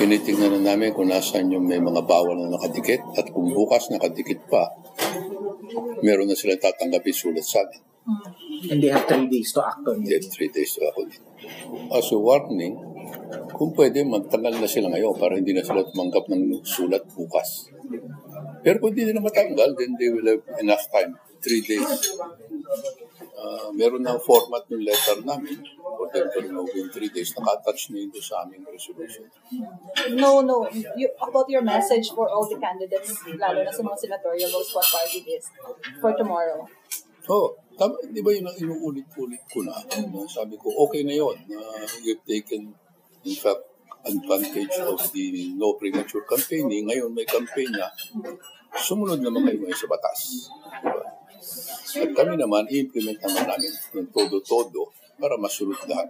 tinitingnan na namin kung nasaan yung may mga bawal na nakadikit at kung bukas nakadikit pa, meron na silang tatanggapin sulat sa amin. And they have 3 days to act on They it. have 3 days to act on it. As a warning, kung pwede, magtanggal na sila ngayon para hindi na sila tumanggap ng sulat bukas. Pero kung hindi nila matanggal, then they will have enough time, 3 days. Meron na format ng letter namin for them to remove in 3 days. Nakatouch na ito sa aming resolution. No. About your message for all the candidates, lalo na sa mga senatorial votes, what party is for tomorrow? Di ba yun ang inuulit-ulit ko na? Sabi ko, okay na yun. You've taken, in fact, advantage of the no premature campaigning. Ngayon may campaign na. Sumunod naman kayo ngayon sa batas. Diba? At kami naman, i-implement naman namin ng todo-todo para masunod lahat.